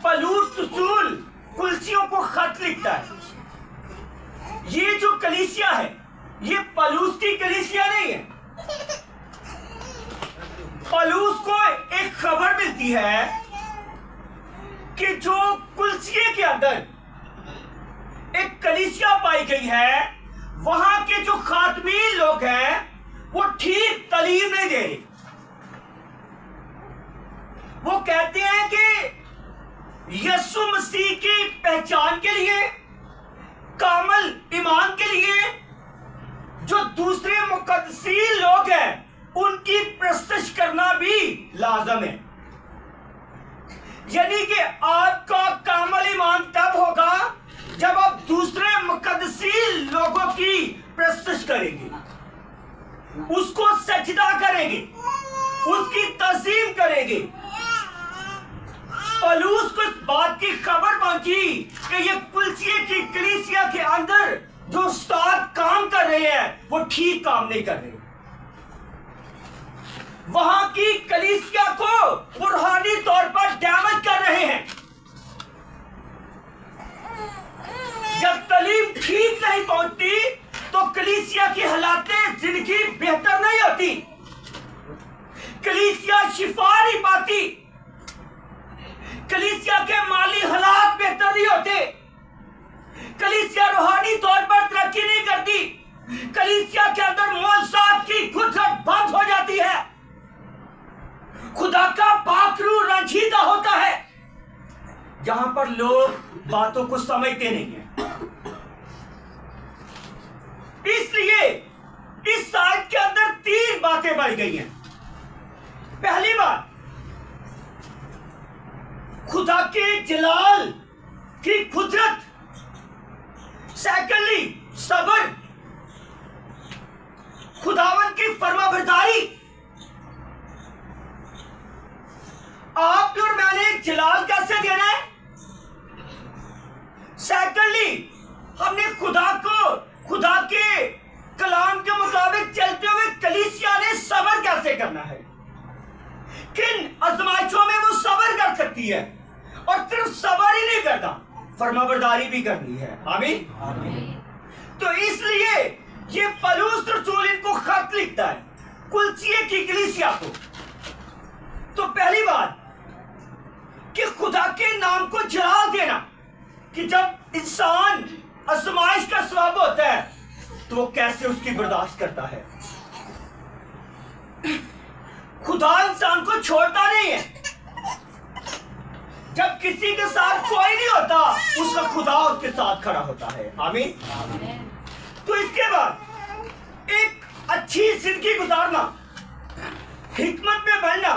पौलुस रसूल कुलसियों को खत लिखता है। ये जो कलीसिया है ये पौलुस की कलीसिया नहीं है। पौलुस को एक खबर मिलती है कि जो कुलसिये के अंदर एक कलीसिया पाई गई है, वहां के जो खातमीन लोग हैं वो ठीक तालीम नहीं दे रहे। वो कहते हैं कि यीशु मसीह की पहचान के लिए, कामल ईमान के लिए जो दूसरे मुकद्दसीन लोग हैं उनकी प्रस्तुत करना भी लाजम है। यानी कि आपका कामल ईमान तब होगा जब आप दूसरे मुकद्दसीन लोगों की प्रस्तुत करेंगे, उसको सजदा करेंगे, उसकी तज़ीम करेंगे। पौलुस को इस बात की खबर पहुंची कि ये कुलसिये की कलीसिया के अंदर जो उस्ताद काम कर रहे हैं वो ठीक काम नहीं कर रहे। वहां की कलीसिया को रूहानी तौर पर डैमेज कर रहे हैं। जब तालीम ठीक नहीं पहुंचती तो कलीसिया की हालातें जिंदगी बेहतर नहीं होती, कलीसिया शिफा नहीं पाती, कलीसिया के माली हालात बेहतर नहीं होते, कलीसिया रूहानी तौर पर तरक्की नहीं करती, कलीसिया के अंदर मौजूद की कुदरत बंद हो जाती है, खुदा का पाकरू रंजीदा होता है। जहां पर लोग बातों को समझते नहीं है। इसलिए इस साइड के अंदर 3 बातें बढ़ गई हैं। पहली बात, खुदा के जलाल की कुदरत। सेकंडली, सब्र, खुदावन की फरमाबरदारी। आप और मैंने जलाल कैसे देना है? सेकंडली, हमने खुदा के कलाम के मुताबिक चलते हुए कलीसिया ने सब्र कैसे करना है? किन आजमाइशों में वो सब्र कर सकती है? और सिर्फ सब्र ही नहीं करता, फरमाबरदारी भी करनी है। आमीन। तो इसलिए ये पौलुस रसूल इनको खत लिखता है कुलसिये की कलीसिया को। तो पहली बात कि खुदा के नाम को जलाल देना, कि जब इंसान आजमाइश का सबब होता है तो वो कैसे उसकी बर्दाश्त करता है। खुदा इंसान को छोड़ता नहीं है। जब किसी के साथ कोई नहीं होता उसका खुदा उसके साथ खड़ा होता है। आमीन। तो इसके बाद एक अच्छी जिंदगी गुजारना, हिकमत में बढ़ना,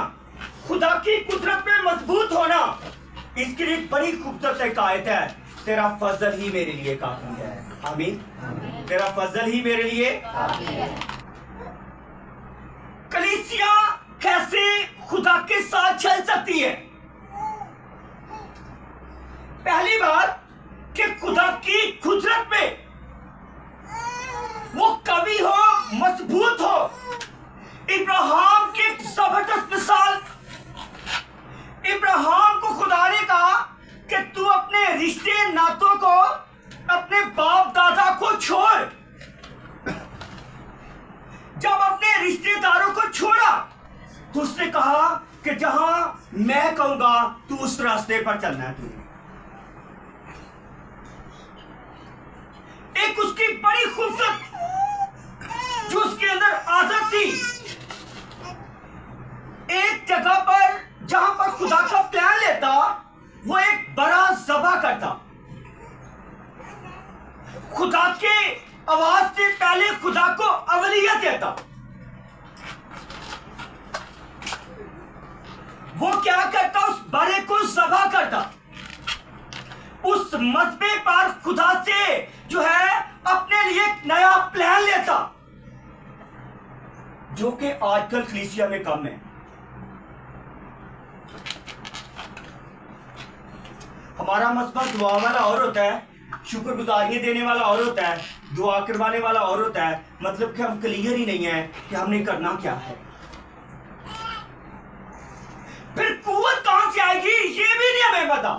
खुदा की कुदरत में मजबूत होना, इसके लिए बड़ी खूबसूरत एक आयत है, तेरा फजल ही मेरे लिए काफी है। आमीन। तेरा फजल ही मेरे लिए काफी है। कलीसिया कैसे खुदा के साथ चल सकती है? पहली बात कि खुदा की कुदरत में वो कवि हो, मजबूत हो। इब्राहिम की जबरदस्त मिसाल। इब्राहिम को खुदा ने कहा कि तू अपने रिश्ते नातों को, अपने बाप दादा को छोड़। जब अपने रिश्तेदारों को छोड़ा तो उसने कहा कि जहां मैं कहूंगा तू उस रास्ते पर चलना है। तुझे एक उसकी बड़ी खूबसूरत जो उसके अंदर आदत थी, एक जगह पर जहां पर खुदा का प्लान लेता वो एक बड़ा ज़बह करता। खुदा के आवाज से पहले खुदा को अवलियत देता। वो क्या करता? उस बड़े को ज़बह करता। उस मसबे पर खुदा से जो है अपने लिए एक नया प्लान लेता, जो कि आजकल कलीसिया में कम है। हमारा मसबा दुआ वाला और होता है, शुक्रगुजारियां देने वाला और होता है, दुआ करवाने वाला और होता है। मतलब कि हम क्लियर ही नहीं है कि हमने करना क्या है। फिर कुव्वत कहां से आएगी ये भी नहीं हमें ज्यादा।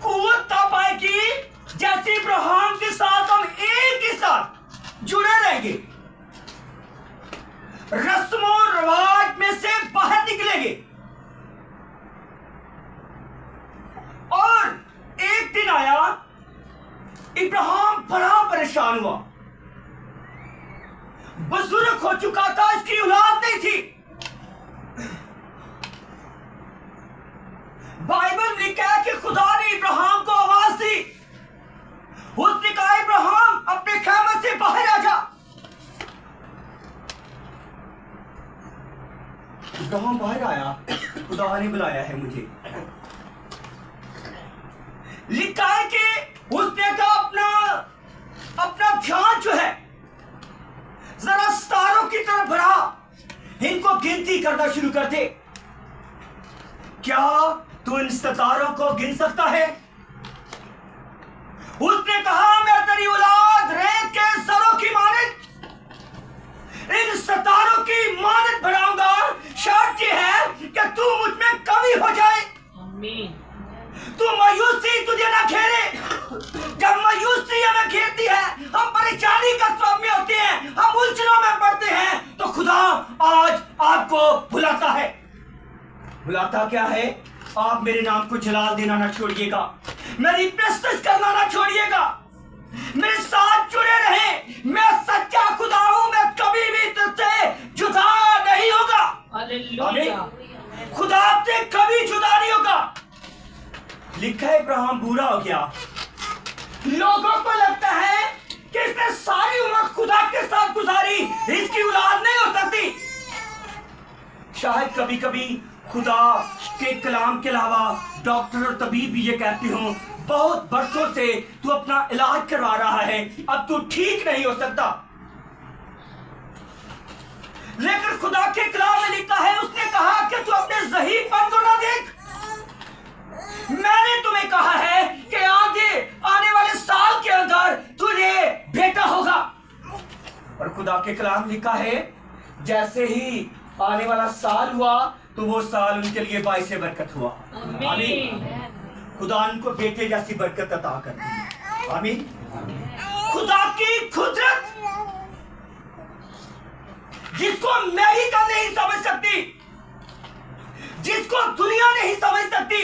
कुव्वत तब आएगी जैसे इब्राहिम के साथ हम एक ही साथ जुड़े रहेंगे, रस्मों रिवाज में से बाहर निकलेंगे। और एक दिन आया, इब्राहिम बड़ा परेशान हुआ, बुजुर्ग हो चुका था, इसकी औलाद नहीं थी। बाइबल में लिखा है कि खुदा ने इब्राहिम को आवाज दी, उसने कहा इब्राहिम अपने खेमे से बाहर आ जा। इब्राहिम बाहर आया, खुदा ने बुलाया है मुझे। लिखा है कि उसने कहा अपना ध्यान जो है जरा सितारों की तरफ बढ़ा, इनको गिनती करना शुरू कर दे। क्या तू इन सितारों को गिन सकता है? उसने कहा मैं तेरी औलाद रेत के सरों की मानद, इन सितारों की मानद बढ़ाऊंगा। शर्त यह है कि तू मुझ में कमी हो जाए। आमीन। तू मायूसी तुझे ना घेरे। जब मायूसी हमें घेरती है, हम परेशानी का स्वाब में होते हैं, हम उलझनों में पड़ते हैं, तो खुदा आज आपको बुलाता है। बुलाता क्या है? आप मेरे नाम को जलाल देना ना छोड़िएगा, मेरी प्रस्तुत करना ना छोड़िएगा, मेरे साथ जुड़े रहें। मैं सच्चा खुदा हूं, मैं कभी भी तुझसे जुदा नहीं होगा। हालेलुया। खुदा आपसे कभी जुदा नहीं होगा। लिखा है इब्राहिम बुरा हो गया। लोगों को लगता है कि इसने सारी उम्र खुदा के साथ गुजारी, इसकी औलाद नहीं हो सकती। शायद कभी कभी खुदा के कलाम के अलावा डॉक्टर और तबीब भी ये कहते हो, बहुत बरसों से तू अपना इलाज करवा रहा है, अब तू ठीक नहीं हो सकता। लेकिन खुदा के कलाम में लिखा है, उसने कहा कि तू अपने ज़हीनपन को ना देख। मैंने तुम्हें कहा है कि आगे आने वाले साल के अंदर तुझे बेटा होगा। और खुदा के कलाम लिखा है, जैसे ही आने वाला साल हुआ तो वो साल उनके लिए बाइस बरकत हुआ। आमीन। खुदा उनको बेटे जैसी बरकत अता कर दी। आमीन। खुदा की कुदरत जिसको मेडिकल नहीं समझ सकती, जिसको दुनिया नहीं समझ सकती,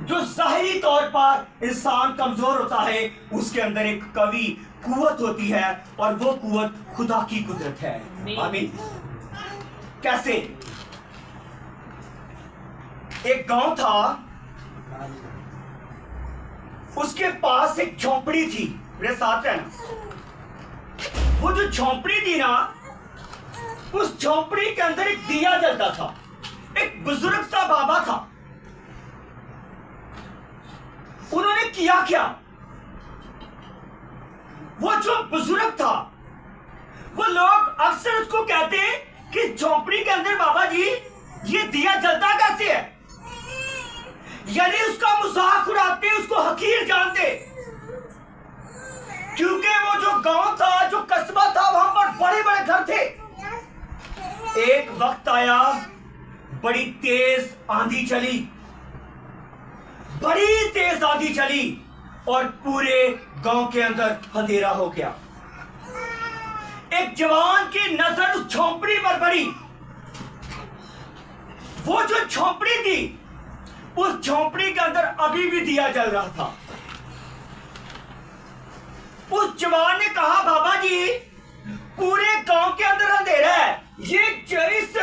जो जाहिरी तौर पर इंसान कमजोर होता है, उसके अंदर एक कवि कुव्वत होती है, और वो कुव्वत खुदा की कुदरत है। आमीन। कैसे? एक गांव था, उसके पास एक झोंपड़ी थी। मेरे साथ रहना। वो जो झोंपड़ी थी ना, उस झोंपड़ी के अंदर एक दिया जलता था। एक बुजुर्ग सा बाबा था। उन्होंने किया क्या? वो जो बुजुर्ग था, वो लोग अक्सर उसको कहते कि झोंपड़ी के अंदर बाबा जी ये दिया जलता कैसे है, यानी उसका मजाक उड़ाते, उसको हकीर जानते। क्योंकि वो जो गांव था, जो कस्बा था, वहां पर बड़े बड़े घर थे। एक वक्त आया, बड़ी तेज आंधी चली, बड़ी तेज आंधी चली, और पूरे गांव के अंदर अंधेरा हो गया। एक जवान की नजर उस झोंपड़ी पर पड़ी। वो जो झोंपड़ी थी, उस झोंपड़ी के अंदर अभी भी दिया जल रहा था। उस जवान ने कहा, बाबा जी पूरे गांव के अंदर अंधेरा है, ये इस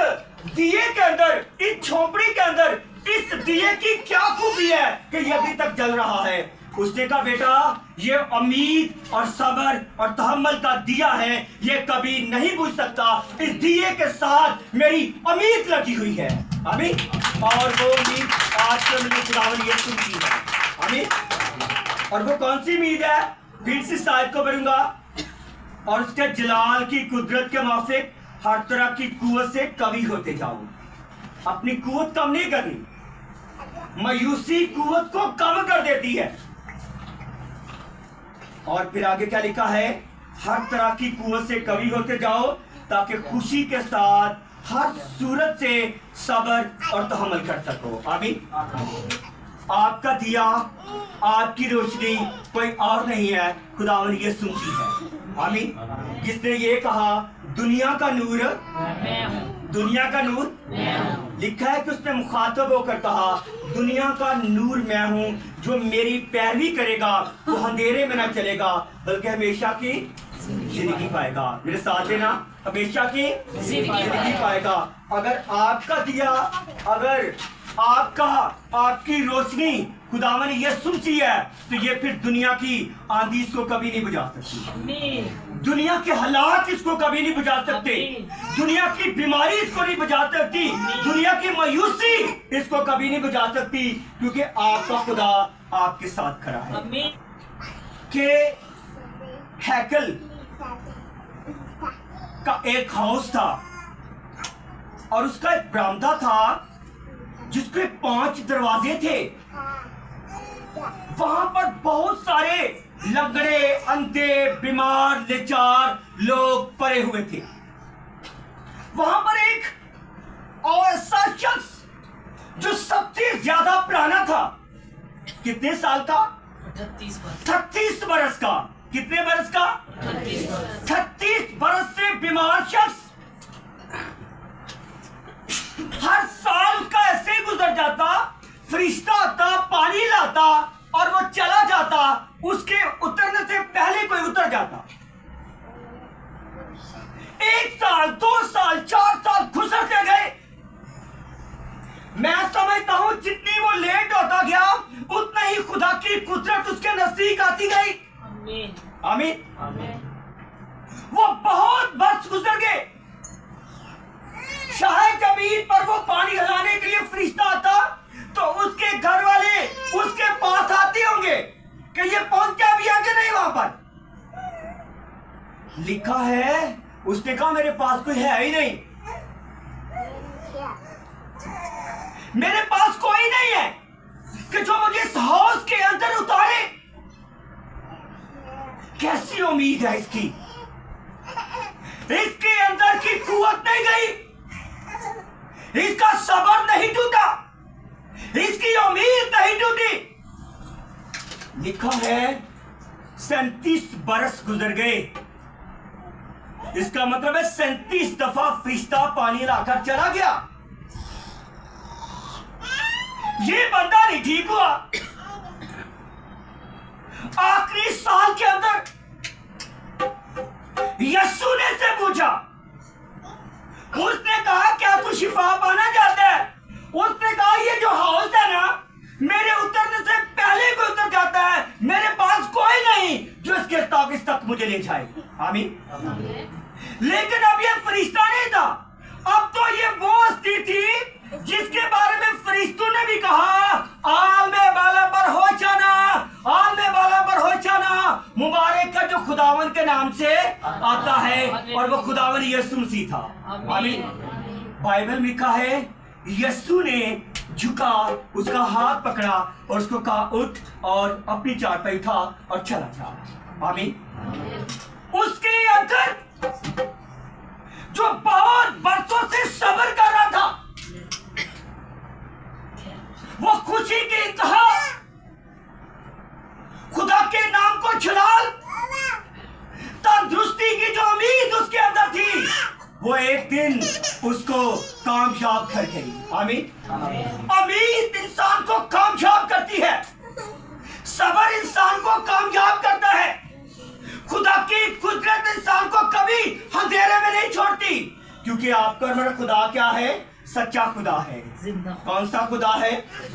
दिए के अंदर, इस झोंपड़ी के अंदर इस दिए की क्या खूबी है कि ये अभी तक जल रहा है? उसने कहा, बेटा ये उम्मीद और सब्र और तहम्मुल का दिया है, ये कभी नहीं बुझ सकता। इस दिए के साथ मेरी उम्मीद लगी हुई है। आमीन। और वो उम्मीद आज के मुझे खुदावंद यीशु की है। आमीन। और वो कौन सी उम्मीद है? फिर से शायद को पढ़ूंगा। और उसके जलाल की कुदरत के मुताबिक हर तरह की कुव्वत से कवी होते जाओ। अपनी कुव्वत कम नहीं करनी। मायूसी कुव्वत को कम कर देती है। और फिर आगे क्या लिखा है? हर तरह की कुव्वत से कवी होते जाओ, ताकि खुशी के साथ हर सूरत से सब्र और तहम्मुल कर सको। आमीन। आपका दिया, आपकी रोशनी कोई और नहीं है, खुदावंद यीशु मसीह है। आमीन। जिसने ये कहा दुनिया का नूर दुनिया का नूर लिखा है कि उसने मुखातब होकर कहा दुनिया का नूर मैं हूं, जो मेरी पैरवी करेगा वो अंधेरे में ना चलेगा बल्कि हमेशा की जिंदगी पाएगा। मेरे साथ देना, हमेशा की जिंदगी पाएगा। अगर आपका दिया, अगर आपकी रोशनी खुदावन यीशु मसीह है तो ये फिर दुनिया की आंधी इसको कभी नहीं बुझा सकती, दुनिया के हालात इसको कभी नहीं बुझा सकते, दुनिया की बीमारी इसको नहीं बुझा सकती, दुनिया की मायूसी इसको कभी नहीं बुझा सकती, क्योंकि आपका खुदा आपके साथ खड़ा है। के हैकल का एक हाउस था और उसका एक बरामदा था जिसके 5 दरवाजे थे। वहां पर बहुत सारे लंगड़े, अंधे, बीमार, लाचार लोग पड़े हुए थे। वहां पर एक और ऐसा शख्स जो सबसे ज्यादा पुराना था, कितने साल का? 38 बरस का। कितने बरस का? 38 बरस से बीमार शख्स। हर साल उसका ऐसे ही गुजर जाता, फरिश्ता आता, पानी लाता और वो चला जाता, उसके उतरने से पहले कोई उतर जाता। 1 साल, 2 साल, 4 साल गुजरते गए। मैं समझता हूं जितनी वो लेट होता गया उतना ही खुदा की कुदरत उसके नजदीक आती गई। आमीन। वो बहुत बरस गुजर गए। शायद जमीन पर वो पानी हिलाने के लिए फरिश्ता आता तो उसके घर वाले उसके पास आते होंगे कि ये पहुंचा भी आगे नहीं। वहां पर लिखा है उसने कहा मेरे पास कोई है ही नहीं, मेरे पास कोई नहीं है कि जो मुझे इस हाउस के अंदर उतारे। कैसी उम्मीद है इसकी, इसके अंदर की कुव्वत नहीं गई, इसका सब्र नहीं टूटा, इसकी उम्मीद नहीं टूटी। लिखा है 37 बरस गुजर गए। इसका मतलब है 37 दफा फरिश्ता पानी लाकर चला गया। ये बंदा नहीं ठीक हुआ। आखिरी साल के अंदर यीशु ने से पूछा, उसने कहा क्या तू शिफा पाना चाहता है? उसने कहा ये जो हाउस है ना, मेरे उतरने से पहले कोई उतर जाता है, मेरे पास कोई नहीं जो इसके तक मुझे ले जाए। आमीन। लेकिन अब ये फरिश्ता नहीं था, अब तो ये वो हस्ती थी जिसके बारे में फरिश्तों ने भी कहा आलमे बाला पर हो जाना, आलमे बाला पर हो जाना, मुबारक का जो खुदावन के नाम से आता है, और वो खुदावन यीशु मसीह था। आमीन। बाइबल में लिखा है यीशु ने झुका, उसका हाथ पकड़ा और उसको कहा उठ और अपनी चारपाई उठा और चला जा। आमीन। उसके अंदर जो बहुत बरसों से सब्र कर रहा था, वो खुशी की इंतहा, खुदा के नाम को छलाल, तंदुरुस्ती की जो उम्मीद उसके अंदर थी, वो एक दिन उसको कामयाब कर गई। आमीन। उम्मीद इंसान को कामयाब करती है, सब्र इंसान को कामयाब करता है। खुदा की कुदरत इंसान को कभी अंधेरे में नहीं छोड़ती, क्योंकि आपका मेरा खुदा क्या है? सच्चा खुदा है। कौन सा खुदा है?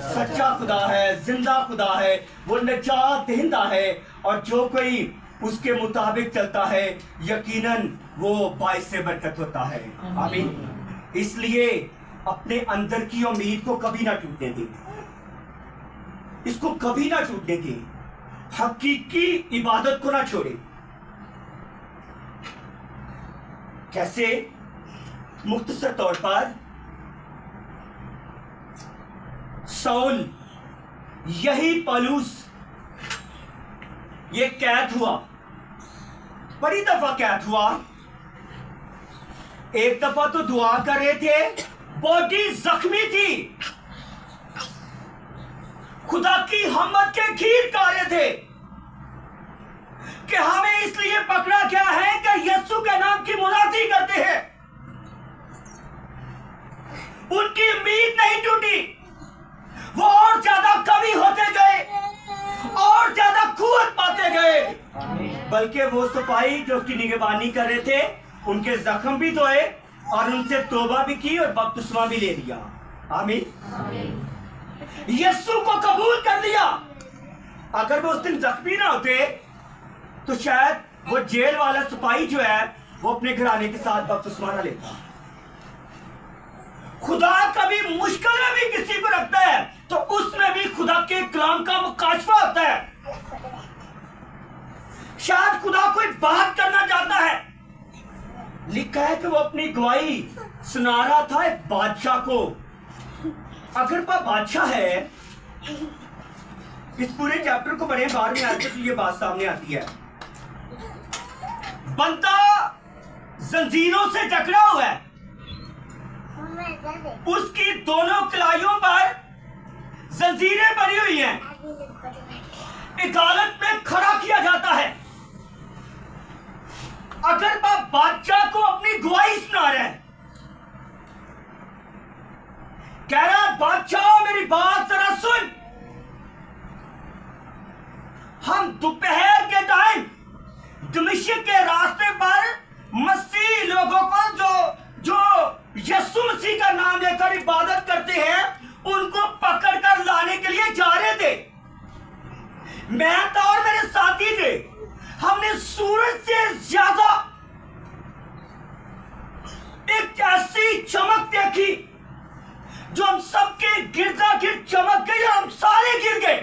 सच्चा खुदा है, जिंदा खुदा है, वो निजात देता है, और जो कोई उसके मुताबिक चलता है यकीनन वो बाइस से बरकत होता है। आमीन। इसलिए अपने अंदर की उम्मीद को कभी ना टूटने दें, इसको कभी ना टूटने दें, हकीकी इबादत को ना छोड़े। कैसे? मुख्तसर तौर पर साउल, यही पौलुस, ये कैद हुआ, बड़ी दफा कैद हुआ, एक दफा तो दुआ कर रहे थे, बॉडी जख्मी थी, खुदा की हमत के गीत गा रहे थे कि हमें इसलिए पकड़ा गया है कि यीशु के नाम की मुनादी करते हैं। उनकी उम्मीद नहीं टूटी, वो और ज्यादा कवि होते गए, और ज्यादा कुव्वत पाते गए, बल्कि वो सिपाही जो उसकी निगरानी कर रहे थे उनके जख्म भी धोए और उनसे तौबा भी की और बपतिस्मा भी ले लिया। आमीन। यीशु को कबूल कर लिया। अगर वो उस दिन जख्मी ना होते तो शायद वो जेल वाला सिपाही जो है वो अपने घराने के साथ बपतिस्मा ना लेता। खुदा कभी मुश्किल में भी किसी को रखता है तो उसमें भी खुदा के कलाम का मुकाशफा होता है। शायद खुदा कोई बात करना चाहता है। लिखा है कि वो अपनी गवाही सुना रहा था एक बादशाह को। अगर वह बादशाह है, इस पूरे चैप्टर को पढ़े, 12वें आयत से ये बात सामने आती है। बंदा जंजीरों से जकड़ा हुआ है, उसकी दोनों कलाइयों पर जंजीरें पड़ी हुई हैं, अदालत में खड़ा किया जाता है। अगर वह बादशाह को अपनी गवाही सुना रहा है, कह रहा बादशाह मेरी बात जरा सुन, हम दोपहर के टाइम दमिश्क के रास्ते पर मसीह लोगों को जो यीशु मसीह का नाम लेकर इबादत करते हैं उनको पकड़कर लाने के लिए जा रहे थे। मैं था और मेरे साथी थे। हमने सूरज से ज्यादा एक ऐसी चमक देखी जो हम सबके गिरता गिर चमक गई और हम सारे गिर गए।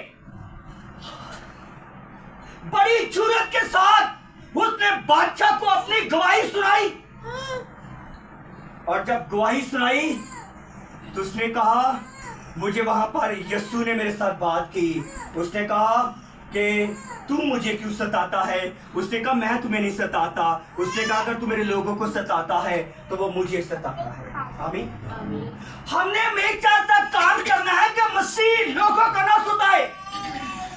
बड़ी जुर्रत के साथ उसने बादशाह को अपनी गवाही सुनाई, और जब गवाही सुनाई तो उसने कहा, मुझे वहां पर यीशु ने मेरे साथ बात की। उसने कहा कि तू मुझे क्यों सताता है? उसने कहा मैं तुम्हें नहीं सताता। उसने कहा अगर तू मेरे लोगों को सताता है तो वो मुझे सताता है। आमीन। हमने हमेशा तक काम करना है कि मसीह लोगों को ना सताए,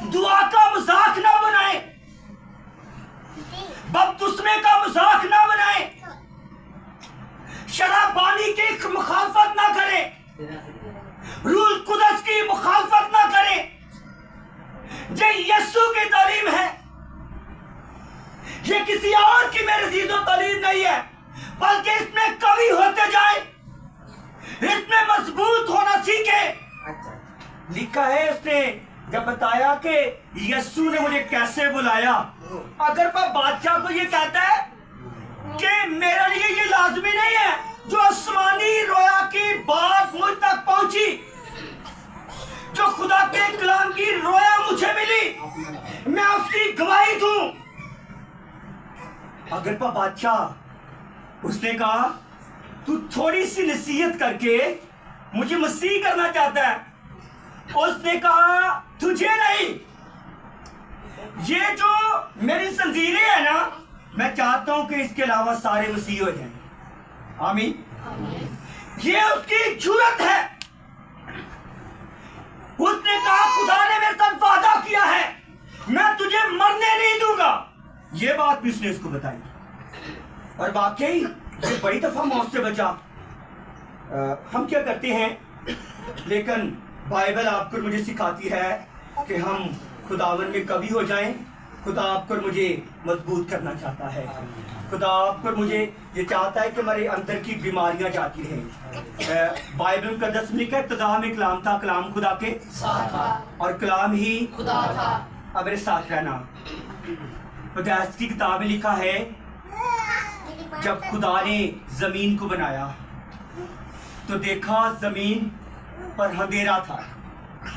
दुआ का मजाक ना बनाए, बपतिस्मे का मजाक ना बनाए, शराबानी की मुखालफत ना करें, रूल कुदस की मुखालफत ना करें। ये यीशु की तालीम है, ये किसी और की मेरे अजीजों तालीम नहीं है, बल्कि इसमें कवि होते जाए, इसमें मजबूत होना सीखे। लिखा है उसने जब बताया कि यीशु ने मुझे कैसे बुलाया। अगर वह बादशाह को ये कहता है कि मेरे लिए ये लाजमी नहीं है, जो आसमानी रोया की बात मुझ तक पहुंची, जो खुदा के कलाम की रोया मुझे मिली, मैं उसकी गवाही दूं। अगर वह बादशाह उसने कहा तू थोड़ी सी नसीहत करके मुझे मसीह करना चाहता है, उसने कहा तुझे नहीं, ये जो मेरी जंजीरें है ना, मैं चाहता हूं कि इसके अलावा सारे मसीह हो जाएं। आमीन। ये उसकी जुर्रत है। उसने कहा खुदा ने मेरे साथ वादा किया है, मैं तुझे मरने नहीं दूंगा। ये बात भी उसने उसको बताई, और वाकई ये बड़ी दफा मौत से बचा। हम क्या करते हैं, लेकिन बाइबल आपको मुझे सिखाती है कि हम खुदावन में कवि हो जाएं। खुदा आपको मुझे मजबूत करना चाहता है। खुदा आपको मुझे ये चाहता है कि हमारे अंदर की बीमारियां जाती रहें। बाइबल का 10 लिखा है, इब्तिदा में कलाम था, कलाम खुदा के साथ था और कलाम ही खुदा था। अब मेरे साथ रहना। पैदाइश की किताब में लिखा है, जब खुदा ने जमीन को बनाया तो देखा जमीन पर अंधेरा था।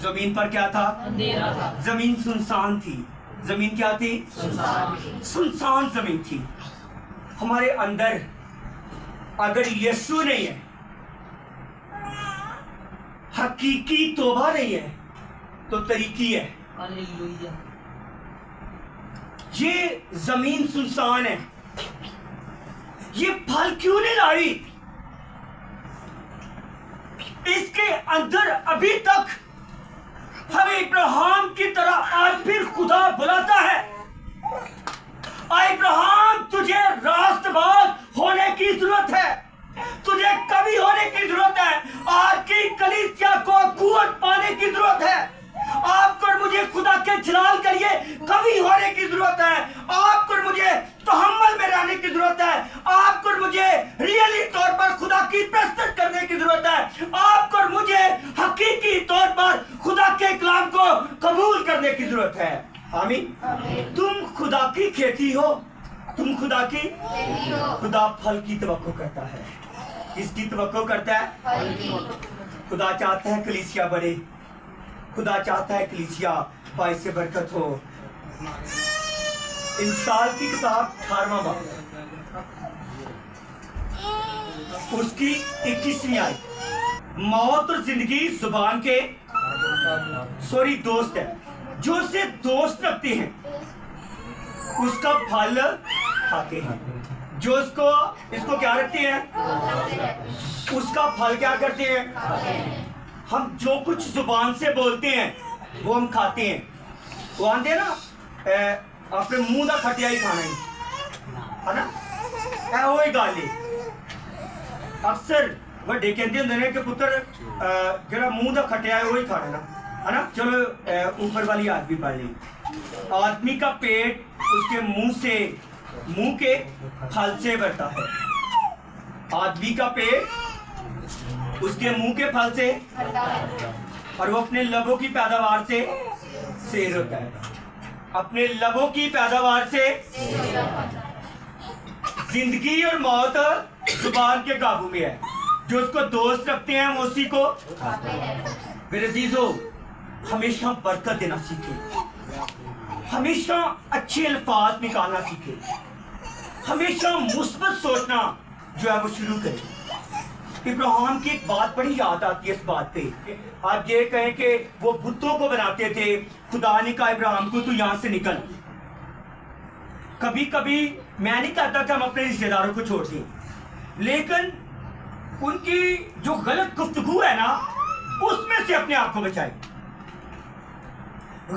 जमीन पर क्या था? अंधेरा था। जमीन सुनसान थी। जमीन क्या थी? सुनसान जमीन थी। हमारे अंदर अगर यीशु नहीं है, हकीकी तौबा नहीं है, तो तरीकी है। ये जमीन सुनसान है। ये फल क्यों नहीं लाई? इसके अंदर अभी तक हमें इब्राहिम की तरह आज फिर खुदा बुलाता है। इब्राहिम, तुझे रास्तबाज होने की जरूरत है, तुझे कवि होने की जरूरत है, आज की कलीसिया को कुव्वत पाने की जरूरत है, आपको और मुझे खुदा के जलाल के लिए कवि होने की जरूरत है, आपको और मुझे तहम्मुल में रहने की जरूरत है, आपको और मुझे रियली तौर पर खुदा की प्रस्तुत करने की जरूरत है, आपको और मुझे हकीकी तौर पर खुदा के कलाम को कबूल करने की जरूरत है। आमीन। तुम खुदा की खेती हो, तुम खुदा की खुदा फल की तवक्को करता है। किसकी तवक्को करता है? खुदा चाहता है कलीसिया बढ़े, खुदा चाहता है कलीसिया बाइस बरकत हो। इंसाल की किताब 18वां बाब उसकी 21वीं आयत, मौत और जिंदगी जुबान के दोस्त है, जो उसे दोस्त रखते हैं उसका फल खाते हैं, जो इसको क्या रखते हैं उसका फल क्या करते हैं। हम जो कुछ जुबान से बोलते हैं वो हम खाते हैं। वो आंदे ना अपने मुंह का खटिया ही खाना है ना, वो ही गाली अक्सर ਵੱਡੇ ਕਹਿੰਦੇ ਹੁੰਦੇ ਨੇ कि पुत्र ਜਿਹੜਾ मुंह का खटिया है वो ही खाना है ना। चलो ऊपर वाली आयत भी पढ़ ली। आदमी का पेट उसके मुंह के फल से भरता है। आदमी का पेट उसके मुंह के फल से, और वो अपने लबों की पैदावार से शेर होता है। अपने लबों की पैदावार से जिंदगी और मौत जुबान के काबू में है। जो उसको दोस्त रखते हैं वो उसी को मेरे अजीजों, हमेशा बरकत देना सीखे, हमेशा अच्छे अल्फाज निकालना सीखे, हमेशा मुस्बत सोचना जो है वो शुरू करें। इब्राहिम की एक बात बड़ी याद आती है इस बात पे। आप ये कहें कि वो बुतों को बनाते थे, खुदा ने कहा इब्राहिम को तू यहां से निकल। कभी कभी मैं नहीं कहता कि हम अपने रिश्तेदारों को छोड़ दें, लेकिन उनकी जो गलत गुफ्तगू है ना उसमें से अपने आप को बचाएं।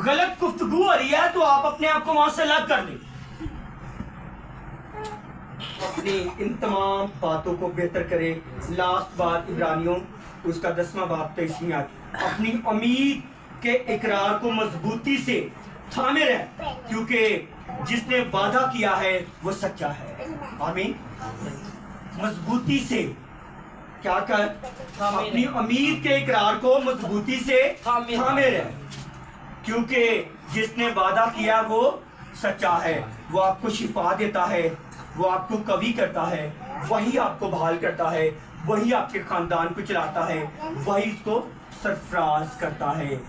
गलत गुफ्तगू हो रही है तो आप अपने आप को वहां से अलग कर लें। अपनी इन तमाम बातों को बेहतर करें। लास्ट बात इब्रानियों उसका 10वां बाब 23वीं आयत, अपनी उम्मीद के इकरार को मजबूती से थामे रहे, क्योंकि जिसने वादा किया है वो सच्चा है। आमीन। मजबूती से क्या कर, अपनी उम्मीद के इकरार को मजबूती से थामे रहे, क्योंकि जिसने वादा किया वो सच्चा है। वो आपको शिफा देता है, वो आपको कवि करता है, वही आपको बहाल करता है, वही आपके खानदान को चलाता है, वही इसको सरफराज करता है।